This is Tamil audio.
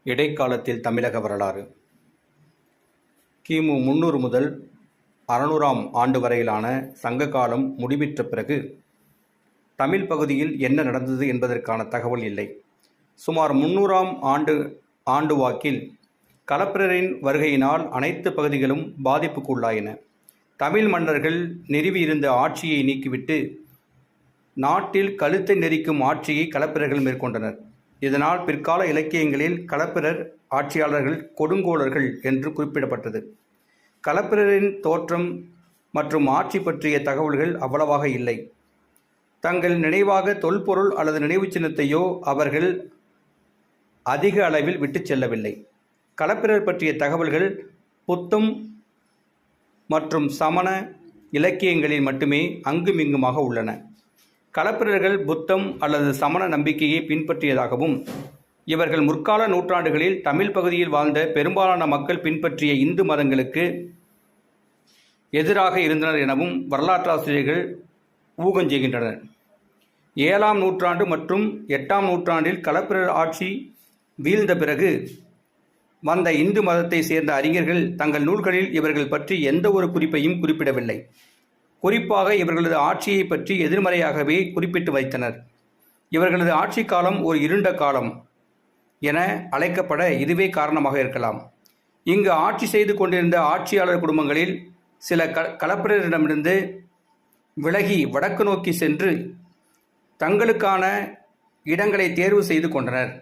இடைக்காலத்தில் தமிழக வரலாறு. கிமு 300 முதல் 600ஆம் ஆண்டு வரையிலான சங்க காலம் முடிவிற்ற பிறகு தமிழ் பகுதியில் என்ன நடந்தது என்பதற்கான தகவல் இல்லை. சுமார் 300ஆம் ஆண்டு வாக்கில் களப்பிரரின் வருகையினால் அனைத்து பகுதிகளும் பாதிப்புக்குள்ளாயின. தமிழ் மன்னர்கள் நிறுவியிருந்த ஆட்சியை நீக்கிவிட்டு நாட்டில் கழுத்தை நெரிக்கும் ஆட்சியை களப்பிரர்கள் மேற்கொண்டனர். இதனால் பிற்கால இலக்கியங்களில் களப்பிரர் ஆட்சியாளர்கள் கொடுங்கோலர்கள் என்று குறிப்பிடப்பட்டது. களப்பிரரின் தோற்றம் மற்றும் ஆட்சி பற்றிய தகவல்கள் அவ்வளவாக இல்லை. தங்கள் நினைவாக தொல்பொருள் அல்லது நினைவு சின்னத்தையோ அவர்கள் அதிக அளவில் விட்டு செல்லவில்லை. களப்பிரர் பற்றிய தகவல்கள் புத்தம் மற்றும் சமண இலக்கியங்களில் மட்டுமே அங்குமிங்குமாக உள்ளன. களப்பிரர்கள் புத்தம் அல்லது சமண நம்பிக்கையை பின்பற்றியதாகவும் இவர்கள் முற்கால நூற்றாண்டுகளில் தமிழ் பகுதியில் வாழ்ந்த பெரும்பாலான மக்கள் பின்பற்றிய இந்து மதங்களுக்கு எதிராக இருந்தனர் எனவும் வரலாற்றாசிரியர்கள் ஊகஞ்செய்கின்றனர். 7ஆம் நூற்றாண்டு மற்றும் 8ஆம் நூற்றாண்டில் களப்பிரர் ஆட்சி வீழ்ந்த பிறகு வந்த இந்து மதத்தை சேர்ந்த அறிஞர்கள் தங்கள் நூல்களில் இவர்கள் பற்றி எந்த ஒரு குறிப்பையும் குறிப்பிடவில்லை. குறிப்பாக இவர்களது ஆட்சியை பற்றி எதிர்மறையாகவே குறிப்பிட்டு வைத்தனர். இவர்களது ஆட்சி காலம் ஒரு இருண்ட காலம் என அழைக்கப்பட இதுவே காரணமாக இருக்கலாம். இங்கு ஆட்சி செய்து கொண்டிருந்த ஆட்சியாளர் குடும்பங்களில் சில களப்பிரரிடமிருந்து விலகி வடக்கு நோக்கி சென்று தங்களுக்கான இடங்களை தேர்வு செய்து கொண்டனர்.